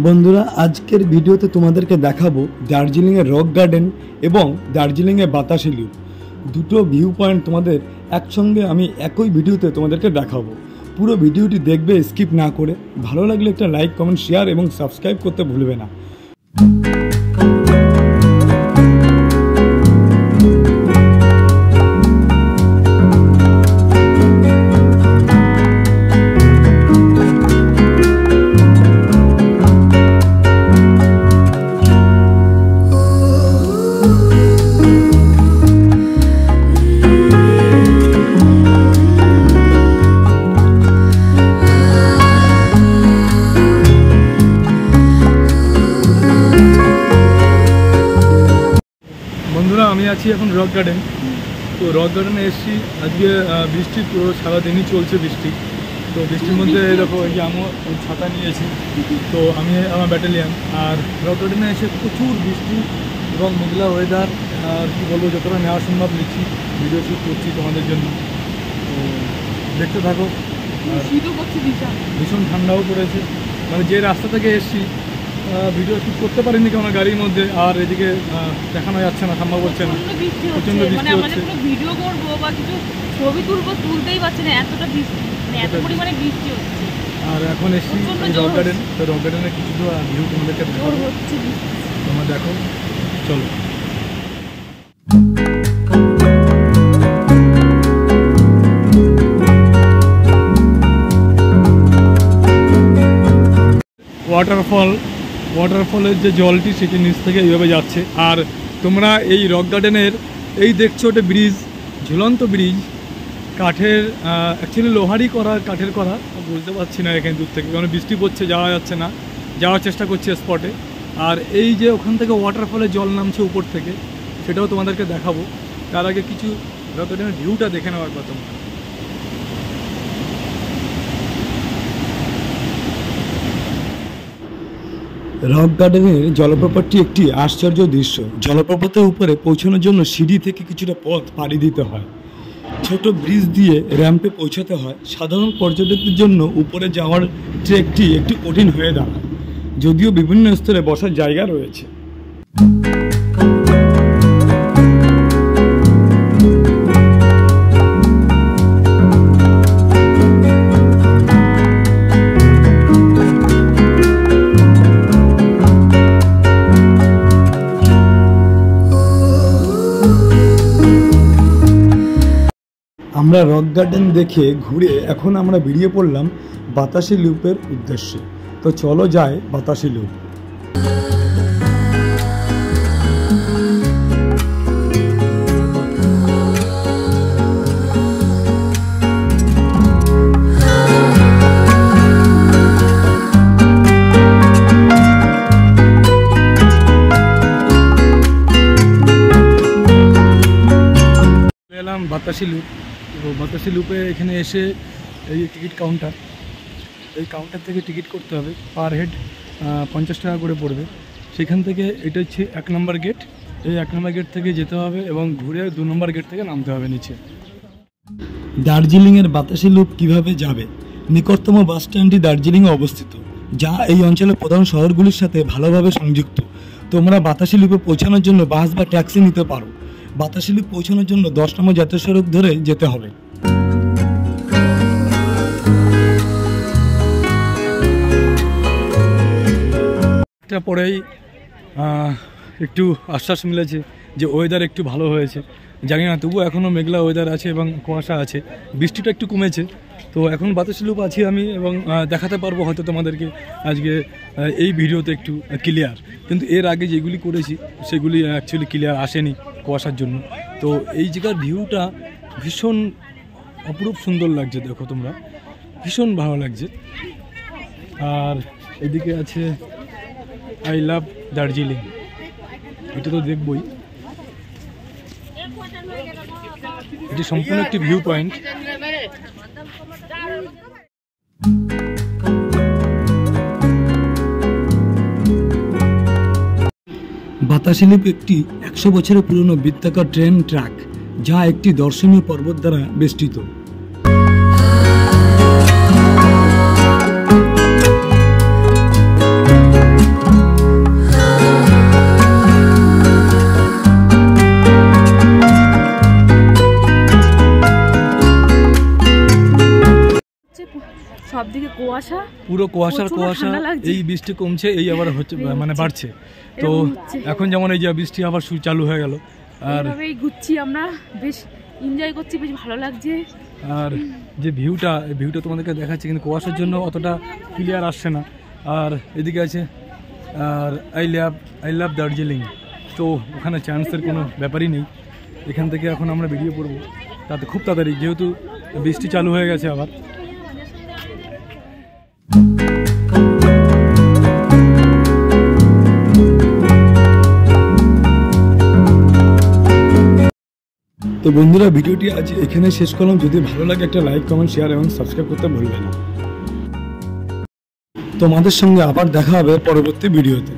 বন্ধুরা, আজকের ভিডিওতে তোমাদেরকে দেখাবো দার্জিলিংয়ের রক গার্ডেন এবং দার্জিলিংয়ের বাতাসি লুপ। দুটো ভিউ পয়েন্ট তোমাদের একসঙ্গে আমি একই ভিডিওতে তোমাদেরকে দেখাবো। পুরো ভিডিওটি দেখবে স্কিপ না করে। ভালো লাগলে একটা লাইক, কমেন্ট, শেয়ার এবং সাবস্ক্রাইব করতে ভুলবে না। বন্ধুরা, আমি আছি এখন রক গার্ডেন। তো রক গার্ডেনে এসেছি। আজকে বৃষ্টি পুরো সারাদিনই চলছে বৃষ্টি। তো বৃষ্টির মধ্যে দেখো এই যে আমি ছাতা নিয়েছি। তো আমি আমার ব্যাটালিয়ান। আর রক গার্ডেনে এসে প্রচুর বৃষ্টি এবং মেঘলা ওয়েদার। আর কী বলবো, যতটা নেওয়া সম্ভব নিচ্ছি, ভিডিও শ্যুট করছি তোমাদের জন্য। তো দেখতে থাকো। ভীষণ ঠান্ডাও পড়েছে, মানে যে রাস্তা থেকে এসেছি ভিডিও শ্যুট করতে পারিনি কারণ গাড়ির মধ্যে। আর এদিকে দেখানো যাচ্ছে না, সম্ভব হচ্ছে না, প্রচন্ড বৃষ্টি হচ্ছে। ভিডিও করবো বা কিছু ছবি তুলবো, তুলতেই পারছি না, এতটা বৃষ্টি, এত পরিমাণে বৃষ্টি হচ্ছে। আর এখন এসেছি রক গার্ডেন। তো রক গার্ডেনের কিছু ভিউ তোমাদেরকে দেখাবো, তোমরা দেখো। চলো। ওয়াটারফলের যে জলটি সেটি নিচ থেকে এইভাবে যাচ্ছে। আর তোমরা এই রক গার্ডেনের এই দেখছো ওটা ব্রিজ, ঝুলন্ত ব্রিজ, কাঠের, অ্যাকচুয়ালি লোহারই করা, কাঠের করা। বুঝতে পারছি না এখানে দূর থেকে, কারণ বৃষ্টি পড়ছে, যাওয়া যাচ্ছে না। যাওয়ার চেষ্টা করছি স্পটে। আর এই যে ওখান থেকে ওয়াটারফলের জল নামছে উপর থেকে, সেটাও তোমাদেরকে দেখাবো। তার আগে কিছু রক গার্ডেনের ভিউটা দেখে নেওয়ার কথা। রক গার্ডেনের জলপ্রপাতটি একটি আশ্চর্য দৃশ্য। জলপ্রপাতের উপরে পৌঁছানোর জন্য সিঁড়ি থেকে কিছুটা পথ পাড়ি দিতে হয়, ছোট ব্রিজ দিয়ে র্যাম্পে পৌঁছাতে হয়। সাধারণ পর্যটকদের জন্য উপরে যাওয়ার ট্রেকটি একটু কঠিন হয়ে দাঁড়ায়, যদিও বিভিন্ন স্তরে বসার জায়গা রয়েছে। আমরা রক গার্ডেন দেখে ঘুরে এখন আমরা বেরিয়ে পড়লাম বাতাসি লুপের উদ্দেশ্যে। তো চলো যাই বাতাসি লুপ। এলাম বাতাসি লুপ। তো বাতাসি লুপে এখানে এসে এই টিকিট কাউন্টার, এই কাউন্টার থেকে টিকিট করতে হবে। পার হেড 50 টাকা করে পড়বে। সেখান থেকে এটা হচ্ছে 1 নম্বর গেট। এই 1 নম্বর গেট থেকে যেতে হবে এবং ঘুরে 2 নম্বর গেট থেকে নামতে হবে নিচে। দার্জিলিংয়ের বাতাসি লুপ কিভাবে যাবে? নিকটতম বাস স্ট্যান্ডটি দার্জিলিংয়ে অবস্থিত, যা এই অঞ্চলের প্রধান শহরগুলির সাথে ভালোভাবে সংযুক্ত। তোমরা বাতাসি লুপে পৌঁছানোর জন্য বাস বা ট্যাক্সি নিতে পারো। বাতাসি লুপ পৌঁছানোর জন্য 10 নম্বর জাতীয় সড়ক ধরে যেতে হবে। এটা পরেই একটু আশ্বাস মিলেছে যে ওয়েদার একটু ভালো হয়েছে। জানি না, তবুও এখনও মেঘলা ওয়েদার আছে এবং কুয়াশা আছে। বৃষ্টিটা একটু কমেছে। তো এখন বাতাসি লুপ আছি আমি এবং দেখাতে পারবো হয়তো তোমাদেরকে আজকে এই ভিডিওতে একটু ক্লিয়ার। কিন্তু এর আগে যেগুলি করেছি সেগুলি অ্যাকচুয়ালি ক্লিয়ার আসেনি কুয়াশার জন্য। তো এই জায়গার ভিউটা ভীষণ অপরূপ সুন্দর লাগছে, দেখো তোমরা, ভীষণ ভালো লাগছে। আর এদিকে আছে আই লাভ দার্জিলিং, এটা তো দেখবই। এটি সম্পূর্ণ একটি ভিউ পয়েন্ট। বাতাসি লুপ একটি 100 বছরের পুরনো বৃত্তাকার ট্রেন ট্র্যাক, যা একটি দর্শনীয় পর্বত দ্বারা বেষ্টিত। সবদিকে কুয়াশা, পুরো কুয়াশার প্রচুর কুয়াশা। ঠান্ডা লাগছে। এই বৃষ্টি কমছে, এই আবার হচ্ছে এই মানে হচ্ছে। বাড়ছে। তো এরকম হচ্ছে। এখন যেমন এই যে বৃষ্টি আবার চালু হয়ে গেল, আর এইভাবেই ঘুরছি আমরা, বেশ এনজয় করছি, বেশ ভালো লাগছে। আর যে ভিউটা তোমাদেরকে দেখাচ্ছি, কিন্তু কুয়াশার জন্য অতটা ক্লিয়ার আসছে না। আর এদিকে আছে আর আই লাভ দার্জিলিং। তো ওখানে চান্সের কোনো ব্যাপারই নেই। এখান থেকে এখন আমরা বেরিয়ে পড়বো তাতে খুব তাড়াতাড়ি, যেহেতু বৃষ্টি চালু হয়ে গেছে আবার। তো বন্ধুরা, ভিডিওটি আজ এখানে শেষ করলাম। যদি ভালো লাগে একটা লাইক, কমেন্ট, শেয়ার এবং সাবস্ক্রাইব করতে ভুলবেন না। তোমাদের সঙ্গে আবার দেখা হবে পরবর্তী ভিডিওতে।